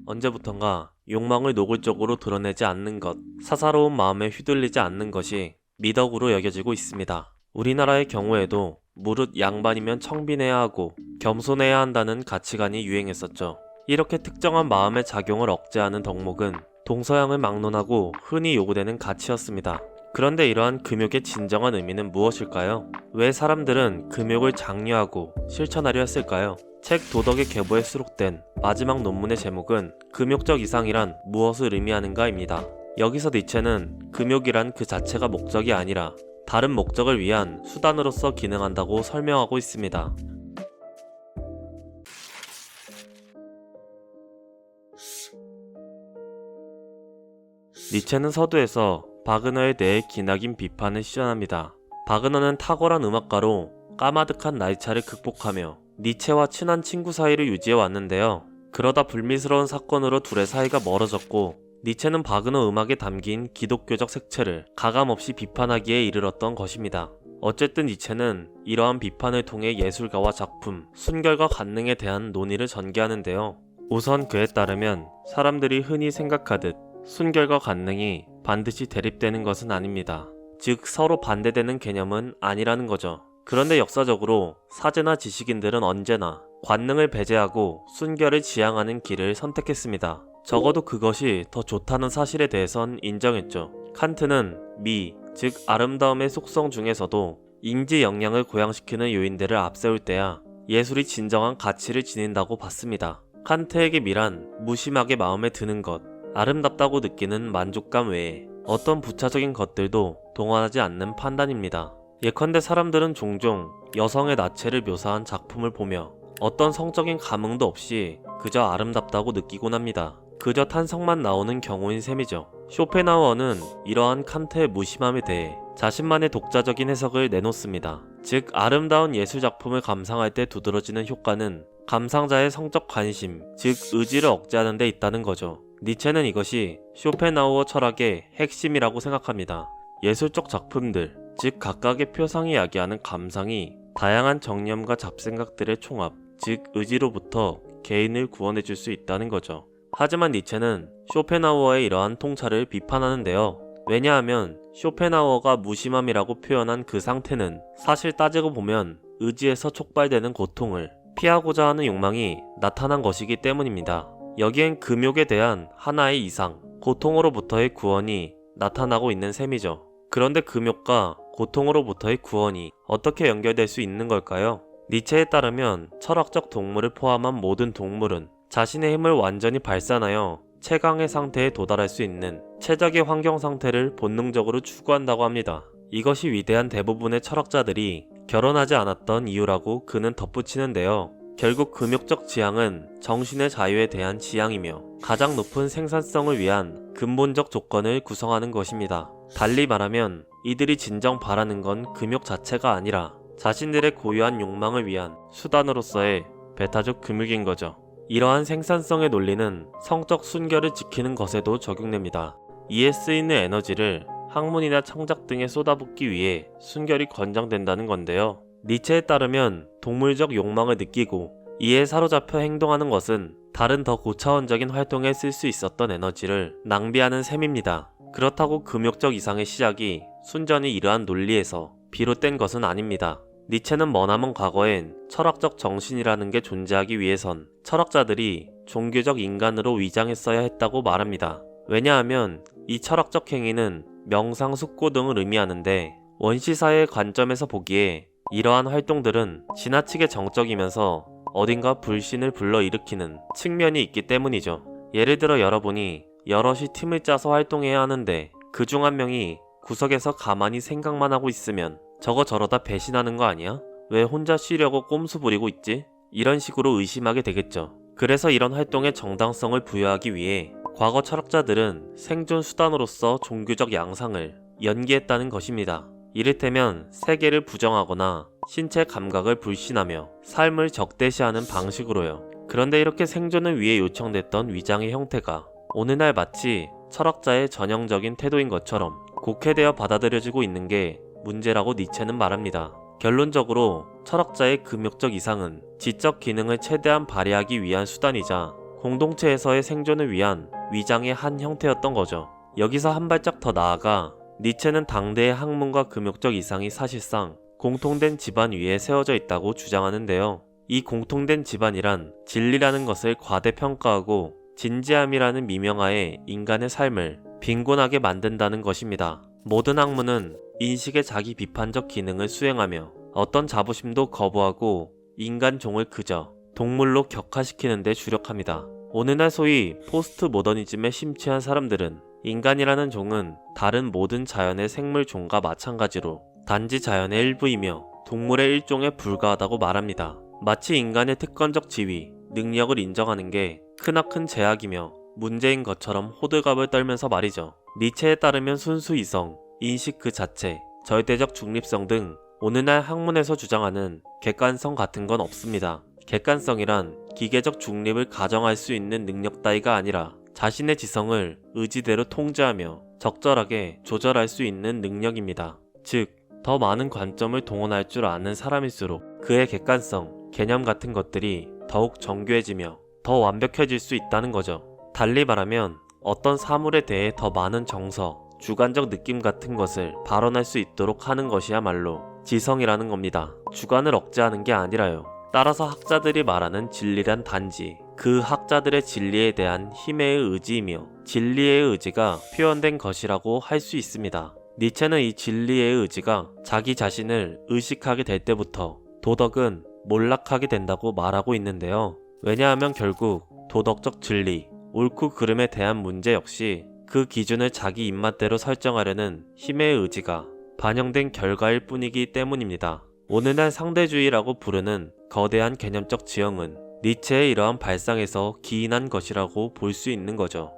언제부턴가 욕망을 노골적으로 드러내지 않는 것, 사사로운 마음에 휘둘리지 않는 것이 미덕으로 여겨지고 있습니다. 우리나라의 경우에도 무릇 양반이면 청빈해야 하고 겸손해야 한다는 가치관이 유행했었죠. 이렇게 특정한 마음의 작용을 억제하는 덕목은 동서양을 막론하고 흔히 요구되는 가치였습니다. 그런데 이러한 금욕의 진정한 의미는 무엇일까요? 왜 사람들은 금욕을 장려하고 실천하려 했을까요? 책 도덕의 계보에 수록된 마지막 논문의 제목은 금욕적 이상이란 무엇을 의미하는가입니다. 여기서 니체는 금욕이란 그 자체가 목적이 아니라 다른 목적을 위한 수단으로서 기능한다고 설명하고 있습니다. 니체는 서두에서 바그너에 대해 기나긴 비판을 시전합니다. 바그너는 탁월한 음악가로 까마득한 나이차를 극복하며 니체와 친한 친구 사이를 유지해 왔는데요. 그러다 불미스러운 사건으로 둘의 사이가 멀어졌고 니체는 바그너 음악에 담긴 기독교적 색채를 가감없이 비판하기에 이르렀던 것입니다. 어쨌든 니체는 이러한 비판을 통해 예술가와 작품, 순결과 관능에 대한 논의를 전개하는데요. 우선 그에 따르면 사람들이 흔히 생각하듯 순결과 관능이 반드시 대립되는 것은 아닙니다. 즉 서로 반대되는 개념은 아니라는 거죠. 그런데 역사적으로 사제나 지식인들은 언제나 관능을 배제하고 순결을 지향하는 길을 선택했습니다. 적어도 그것이 더 좋다는 사실에 대해선 인정했죠. 칸트는 미, 즉 아름다움의 속성 중에서도 인지 역량을 고양시키는 요인들을 앞세울 때야 예술이 진정한 가치를 지닌다고 봤습니다. 칸트에게 미란, 무심하게 마음에 드는 것, 아름답다고 느끼는 만족감 외에 어떤 부차적인 것들도 동원하지 않는 판단입니다. 예컨대 사람들은 종종 여성의 나체를 묘사한 작품을 보며 어떤 성적인 감흥도 없이 그저 아름답다고 느끼곤 합니다. 그저 탄성만 나오는 경우인 셈이죠. 쇼펜하우어는 이러한 칸트의 무심함에 대해 자신만의 독자적인 해석을 내놓습니다. 즉 아름다운 예술작품을 감상할 때 두드러지는 효과는 감상자의 성적 관심, 즉 의지를 억제하는 데 있다는 거죠. 니체는 이것이 쇼펜하우어 철학의 핵심이라고 생각합니다. 예술적 작품들, 즉 각각의 표상이 야기하는 감상이 다양한 정념과 잡생각들의 총합, 즉 의지로부터 개인을 구원해줄 수 있다는 거죠. 하지만 니체는 쇼펜하우어의 이러한 통찰을 비판하는데요. 왜냐하면 쇼펜하우어가 무심함이라고 표현한 그 상태는 사실 따지고 보면 의지에서 촉발되는 고통을 피하고자 하는 욕망이 나타난 것이기 때문입니다. 여기엔 금욕에 대한 하나의 이상, 고통으로부터의 구원이 나타나고 있는 셈이죠. 그런데 금욕과 고통으로부터의 구원이 어떻게 연결될 수 있는 걸까요? 니체에 따르면 철학적 동물을 포함한 모든 동물은 자신의 힘을 완전히 발산하여 최강의 상태에 도달할 수 있는 최적의 환경 상태를 본능적으로 추구한다고 합니다. 이것이 위대한 대부분의 철학자들이 결혼하지 않았던 이유라고 그는 덧붙이는데요. 결국 금욕적 지향은 정신의 자유에 대한 지향이며 가장 높은 생산성을 위한 근본적 조건을 구성하는 것입니다. 달리 말하면 이들이 진정 바라는 건 금욕 자체가 아니라 자신들의 고유한 욕망을 위한 수단으로서의 배타적 금욕인 거죠. 이러한 생산성의 논리는 성적 순결을 지키는 것에도 적용됩니다. 이에 쓰이는 에너지를 학문이나 창작 등에 쏟아붓기 위해 순결이 권장된다는 건데요. 니체에 따르면 동물적 욕망을 느끼고 이에 사로잡혀 행동하는 것은 다른 더 고차원적인 활동에 쓸 수 있었던 에너지를 낭비하는 셈입니다. 그렇다고 금욕적 이상의 시작이 순전히 이러한 논리에서 비롯된 것은 아닙니다. 니체는 머나먼 과거엔 철학적 정신이라는 게 존재하기 위해선 철학자들이 종교적 인간으로 위장했어야 했다고 말합니다. 왜냐하면 이 철학적 행위는 명상, 숙고 등을 의미하는데 원시사회의 관점에서 보기에 이러한 활동들은 지나치게 정적이면서 어딘가 불신을 불러일으키는 측면이 있기 때문이죠. 예를 들어 여러분이 여럿이 팀을 짜서 활동해야 하는데 그중 한 명이 구석에서 가만히 생각만 하고 있으면 저거 저러다 배신하는 거 아니야? 왜 혼자 쉬려고 꼼수 부리고 있지? 이런 식으로 의심하게 되겠죠. 그래서 이런 활동에 정당성을 부여하기 위해 과거 철학자들은 생존 수단으로서 종교적 양상을 연기했다는 것입니다. 이를테면 세계를 부정하거나 신체 감각을 불신하며 삶을 적대시하는 방식으로요. 그런데 이렇게 생존을 위해 요청됐던 위장의 형태가 오늘날 마치 철학자의 전형적인 태도인 것처럼 곡해되어 받아들여지고 있는 게 문제라고 니체는 말합니다. 결론적으로 철학자의 금욕적 이상은 지적 기능을 최대한 발휘하기 위한 수단이자 공동체에서의 생존을 위한 위장의 한 형태였던 거죠. 여기서 한 발짝 더 나아가 니체는 당대의 학문과 금욕적 이상이 사실상 공통된 집안 위에 세워져 있다고 주장하는데요. 이 공통된 집안이란 진리라는 것을 과대평가하고 진지함이라는 미명하에 인간의 삶을 빈곤하게 만든다는 것입니다. 모든 학문은 인식의 자기 비판적 기능을 수행하며 어떤 자부심도 거부하고 인간 종을 그저 동물로 격화시키는 데 주력합니다. 오늘날 소위 포스트 모더니즘에 심취한 사람들은 인간이라는 종은 다른 모든 자연의 생물 종과 마찬가지로 단지 자연의 일부이며 동물의 일종에 불과하다고 말합니다. 마치 인간의 특권적 지위, 능력을 인정하는 게 크나큰 제약이며 문제인 것처럼 호들갑을 떨면서 말이죠. 니체에 따르면 순수 이성, 인식 그 자체, 절대적 중립성 등 오늘날 학문에서 주장하는 객관성 같은 건 없습니다. 객관성이란 기계적 중립을 가정할 수 있는 능력 따위가 아니라 자신의 지성을 의지대로 통제하며 적절하게 조절할 수 있는 능력입니다. 즉, 더 많은 관점을 동원할 줄 아는 사람일수록 그의 객관성, 개념 같은 것들이 더욱 정교해지며 더 완벽해질 수 있다는 거죠. 달리 말하면 어떤 사물에 대해 더 많은 정서, 주관적 느낌 같은 것을 발언할 수 있도록 하는 것이야말로 지성이라는 겁니다. 주관을 억제하는 게 아니라요. 따라서 학자들이 말하는 진리란 단지 그 학자들의 진리에 대한 힘의 의지이며 진리의 의지가 표현된 것이라고 할 수 있습니다. 니체는 이 진리의 의지가 자기 자신을 의식하게 될 때부터 도덕은 몰락하게 된다고 말하고 있는데요. 왜냐하면 결국 도덕적 진리, 옳고 그름에 대한 문제 역시 그 기준을 자기 입맛대로 설정하려는 힘의 의지가 반영된 결과일 뿐이기 때문입니다. 오늘날 상대주의라고 부르는 거대한 개념적 지형은 니체의 이러한 발상에서 기인한 것이라고 볼 수 있는 거죠.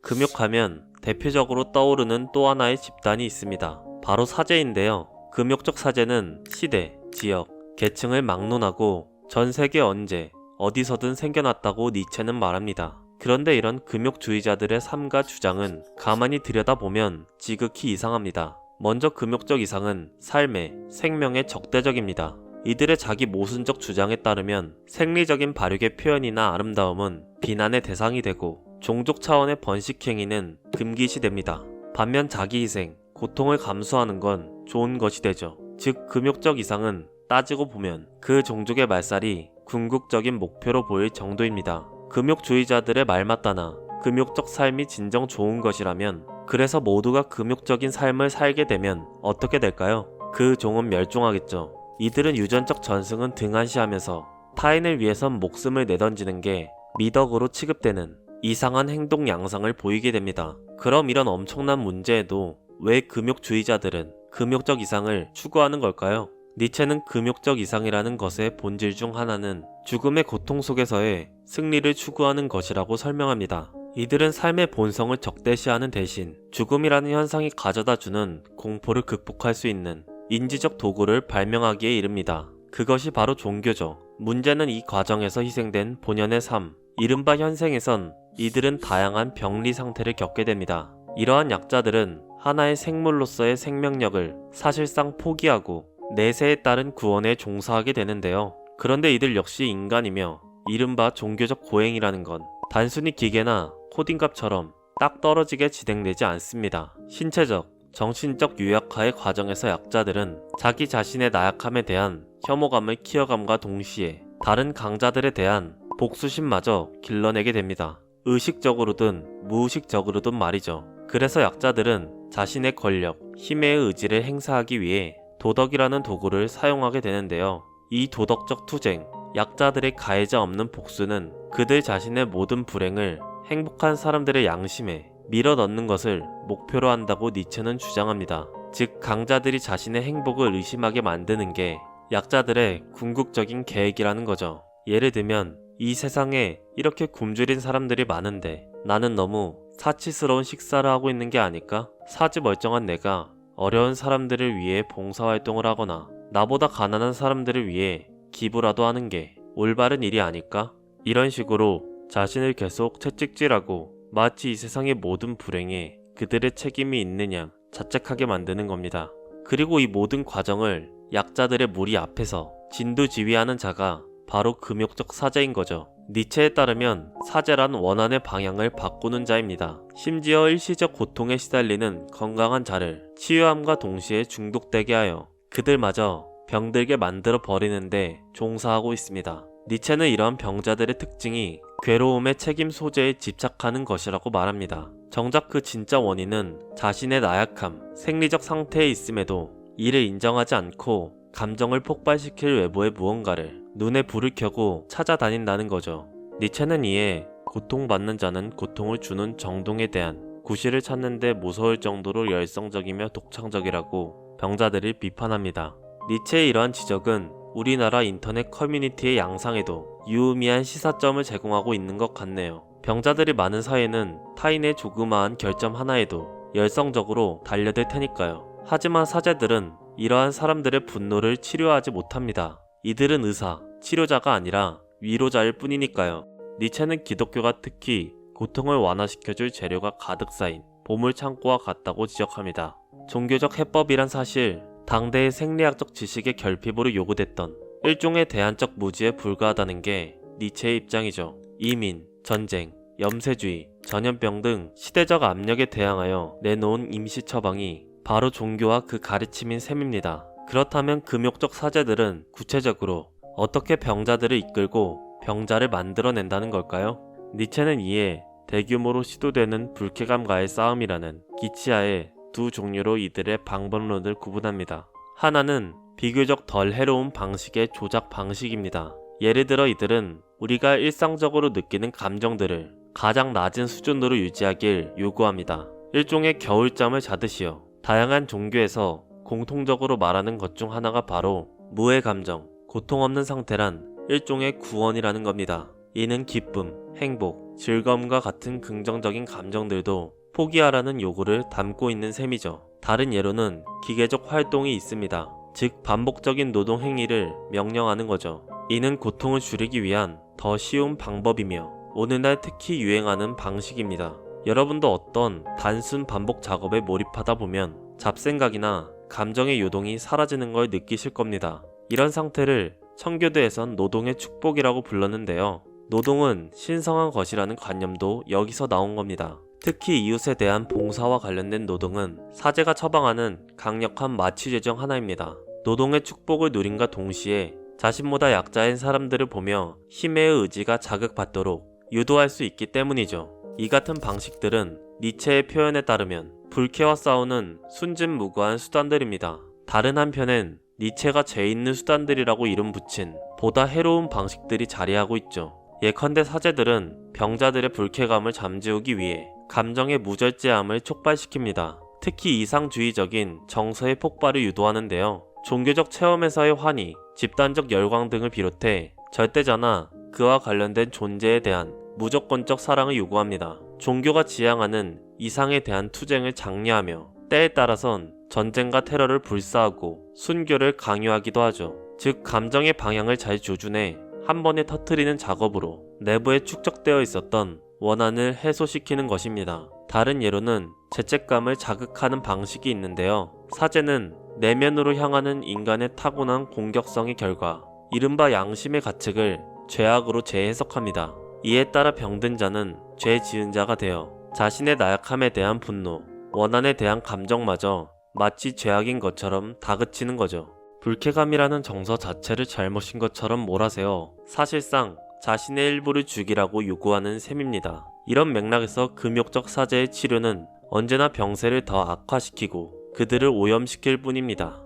금욕하면 대표적으로 떠오르는 또 하나의 집단이 있습니다. 바로 사제인데요. 금욕적 사제는 시대, 지역, 계층을 막론하고 전 세계 언제, 어디서든 생겨났다고 니체는 말합니다. 그런데 이런 금욕주의자들의 삶과 주장은 가만히 들여다보면 지극히 이상합니다. 먼저 금욕적 이상은 삶의, 생명의 적대적입니다. 이들의 자기 모순적 주장에 따르면 생리적인 발육의 표현이나 아름다움은 비난의 대상이 되고 종족 차원의 번식행위는 금기시됩니다. 반면 자기희생, 고통을 감수하는 건 좋은 것이 되죠. 즉 금욕적 이상은 따지고 보면 그 종족의 말살이 궁극적인 목표로 보일 정도입니다. 금욕주의자들의 말 맞다나 금욕적 삶이 진정 좋은 것이라면 그래서 모두가 금욕적인 삶을 살게 되면 어떻게 될까요? 그 종은 멸종하겠죠. 이들은 유전적 전승은 등한시하면서 타인을 위해선 목숨을 내던지는 게 미덕으로 취급되는 이상한 행동 양상을 보이게 됩니다. 그럼 이런 엄청난 문제에도 왜 금욕주의자들은 금욕적 이상을 추구하는 걸까요? 니체는 금욕적 이상이라는 것의 본질 중 하나는 죽음의 고통 속에서의 승리를 추구하는 것이라고 설명합니다. 이들은 삶의 본성을 적대시하는 대신 죽음이라는 현상이 가져다주는 공포를 극복할 수 있는 인지적 도구를 발명하기에 이릅니다. 그것이 바로 종교죠. 문제는 이 과정에서 희생된 본연의 삶, 이른바 현생에선 이들은 다양한 병리 상태를 겪게 됩니다. 이러한 약자들은 하나의 생물로서의 생명력을 사실상 포기하고 내세에 따른 구원에 종사하게 되는데요. 그런데 이들 역시 인간이며 이른바 종교적 고행이라는 건 단순히 기계나 코딩값처럼 딱 떨어지게 진행되지 않습니다. 신체적, 정신적 유약화의 과정에서 약자들은 자기 자신의 나약함에 대한 혐오감을 키워감과 동시에 다른 강자들에 대한 복수심마저 길러내게 됩니다. 의식적으로든 무의식적으로든 말이죠. 그래서 약자들은 자신의 권력, 힘의 의지를 행사하기 위해 도덕이라는 도구를 사용하게 되는데요. 이 도덕적 투쟁, 약자들의 가해자 없는 복수는 그들 자신의 모든 불행을 행복한 사람들의 양심에 밀어넣는 것을 목표로 한다고 니체는 주장합니다. 즉 강자들이 자신의 행복을 의심하게 만드는 게 약자들의 궁극적인 계획이라는 거죠. 예를 들면 이 세상에 이렇게 굶주린 사람들이 많은데 나는 너무 사치스러운 식사를 하고 있는 게 아닐까? 사지 멀쩡한 내가 어려운 사람들을 위해 봉사활동을 하거나 나보다 가난한 사람들을 위해 기부라도 하는 게 올바른 일이 아닐까? 이런 식으로 자신을 계속 채찍질하고 마치 이 세상의 모든 불행에 그들의 책임이 있느냐 자책하게 만드는 겁니다. 그리고 이 모든 과정을 약자들의 무리 앞에서 진두지휘하는 자가 바로 금욕적 사제인 거죠. 니체에 따르면 사제란 원한의 방향을 바꾸는 자입니다. 심지어 일시적 고통에 시달리는 건강한 자를 치유함과 동시에 중독되게 하여 그들마저 병들게 만들어 버리는데 종사하고 있습니다. 니체는 이러한 병자들의 특징이 괴로움의 책임 소재에 집착하는 것이라고 말합니다. 정작 그 진짜 원인은 자신의 나약함, 생리적 상태에 있음에도 이를 인정하지 않고 감정을 폭발시킬 외부의 무언가를 눈에 불을 켜고 찾아다닌다는 거죠. 니체는 이에 고통받는 자는 고통을 주는 정동에 대한 구실을 찾는데 무서울 정도로 열성적이며 독창적이라고 병자들을 비판합니다. 니체의 이러한 지적은 우리나라 인터넷 커뮤니티의 양상에도 유의미한 시사점을 제공하고 있는 것 같네요. 병자들이 많은 사회는 타인의 조그마한 결점 하나에도 열성적으로 달려들 테니까요. 하지만 사제들은 이러한 사람들의 분노를 치료하지 못합니다. 이들은 의사, 치료자가 아니라 위로자일 뿐이니까요. 니체는 기독교가 특히 고통을 완화시켜줄 재료가 가득 쌓인 보물창고와 같다고 지적합니다. 종교적 해법이란 사실, 당대의 생리학적 지식의 결핍으로 요구됐던 일종의 대안적 무지에 불과하다는 게 니체의 입장이죠. 이민, 전쟁, 염세주의, 전염병 등 시대적 압력에 대항하여 내놓은 임시 처방이 바로 종교와 그 가르침인 셈입니다. 그렇다면 금욕적 사제들은 구체적으로 어떻게 병자들을 이끌고 병자를 만들어낸다는 걸까요? 니체는 이에 대규모로 시도되는 불쾌감과의 싸움이라는 기치하에 두 종류로 이들의 방법론을 구분합니다. 하나는 비교적 덜 해로운 방식의 조작 방식입니다. 예를 들어 이들은 우리가 일상적으로 느끼는 감정들을 가장 낮은 수준으로 유지하길 요구합니다. 일종의 겨울잠을 자듯이요. 다양한 종교에서 공통적으로 말하는 것 중 하나가 바로 무해 감정, 고통 없는 상태란 일종의 구원이라는 겁니다. 이는 기쁨, 행복, 즐거움과 같은 긍정적인 감정들도 포기하라는 요구를 담고 있는 셈이죠. 다른 예로는 기계적 활동이 있습니다. 즉 반복적인 노동 행위를 명령하는 거죠. 이는 고통을 줄이기 위한 더 쉬운 방법이며 오늘날 특히 유행하는 방식입니다. 여러분도 어떤 단순 반복 작업에 몰입하다 보면 잡생각이나 감정의 요동이 사라지는 걸 느끼실 겁니다. 이런 상태를 청교도에선 노동의 축복이라고 불렀는데요. 노동은 신성한 것이라는 관념도 여기서 나온 겁니다. 특히 이웃에 대한 봉사와 관련된 노동은 사제가 처방하는 강력한 마취제 중 하나입니다. 노동의 축복을 누림과 동시에 자신보다 약자인 사람들을 보며 힘의 의지가 자극받도록 유도할 수 있기 때문이죠. 이 같은 방식들은 니체의 표현에 따르면 불쾌와 싸우는 순진무구한 수단들입니다. 다른 한편엔 니체가 죄 있는 수단들이라고 이름 붙인 보다 해로운 방식들이 자리하고 있죠. 예컨대 사제들은 병자들의 불쾌감을 잠재우기 위해 감정의 무절제함을 촉발시킵니다. 특히 이상주의적인 정서의 폭발을 유도하는데요. 종교적 체험에서의 환희, 집단적 열광 등을 비롯해 절대자나 그와 관련된 존재에 대한 무조건적 사랑을 요구합니다. 종교가 지향하는 이상에 대한 투쟁을 장려하며 때에 따라선 전쟁과 테러를 불사하고 순교를 강요하기도 하죠. 즉 감정의 방향을 잘 조준해 한 번에 터뜨리는 작업으로 내부에 축적되어 있었던 원한을 해소시키는 것입니다. 다른 예로는 죄책감을 자극하는 방식이 있는데요. 사제는 내면으로 향하는 인간의 타고난 공격성의 결과 이른바 양심의 가책을 죄악으로 재해석합니다. 이에 따라 병든 자는 죄 지은 자가 되어 자신의 나약함에 대한 분노, 원한에 대한 감정마저 마치 죄악인 것처럼 다그치는 거죠. 불쾌감이라는 정서 자체를 잘못인 것처럼 몰아세워 사실상 자신의 일부를 죽이라고 요구하는 셈입니다. 이런 맥락에서 금욕적 사제의 치료는 언제나 병세를 더 악화시키고 그들을 오염시킬 뿐입니다.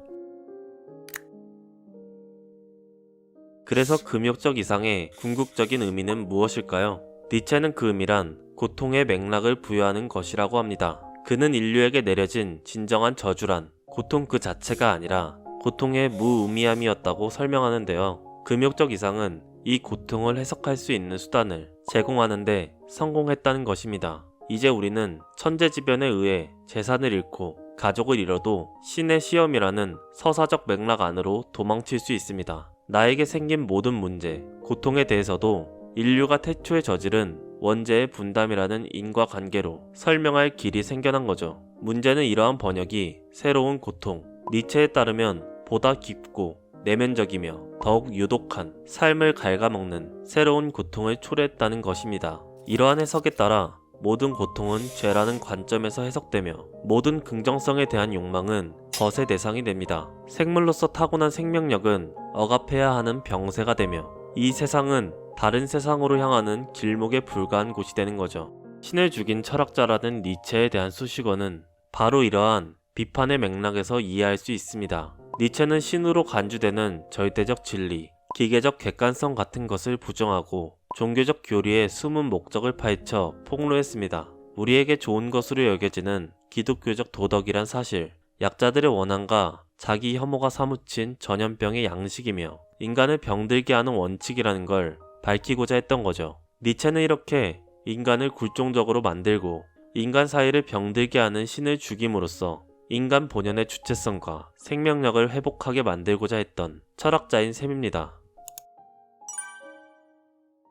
그래서 금욕적 이상의 궁극적인 의미는 무엇일까요? 니체는 그 의미란 고통의 맥락을 부여하는 것이라고 합니다. 그는 인류에게 내려진 진정한 저주란 고통 그 자체가 아니라 고통의 무의미함이었다고 설명하는데요. 금욕적 이상은 이 고통을 해석할 수 있는 수단을 제공하는데 성공했다는 것입니다. 이제 우리는 천재지변에 의해 재산을 잃고 가족을 잃어도 신의 시험이라는 서사적 맥락 안으로 도망칠 수 있습니다. 나에게 생긴 모든 문제, 고통에 대해서도 인류가 태초에 저지른 원죄의 분담이라는 인과관계로 설명할 길이 생겨난 거죠. 문제는 이러한 번역이 새로운 고통, 니체에 따르면 보다 깊고 내면적이며 더욱 유독한 삶을 갉아먹는 새로운 고통을 초래했다는 것입니다. 이러한 해석에 따라 모든 고통은 죄라는 관점에서 해석되며 모든 긍정성에 대한 욕망은 벗의 대상이 됩니다. 생물로서 타고난 생명력은 억압해야 하는 병세가 되며 이 세상은 다른 세상으로 향하는 길목에 불과한 곳이 되는 거죠. 신을 죽인 철학자라는 니체에 대한 수식어는 바로 이러한 비판의 맥락에서 이해할 수 있습니다. 니체는 신으로 간주되는 절대적 진리, 기계적 객관성 같은 것을 부정하고 종교적 교리의 숨은 목적을 파헤쳐 폭로했습니다. 우리에게 좋은 것으로 여겨지는 기독교적 도덕이란 사실, 약자들의 원한과 자기 혐오가 사무친 전염병의 양식이며 인간을 병들게 하는 원칙이라는 걸 밝히고자 했던 거죠. 니체는 이렇게 인간을 굴종적으로 만들고 인간 사이를 병들게 하는 신을 죽임으로써 인간 본연의 주체성과 생명력을 회복하게 만들고자 했던 철학자인 셈입니다.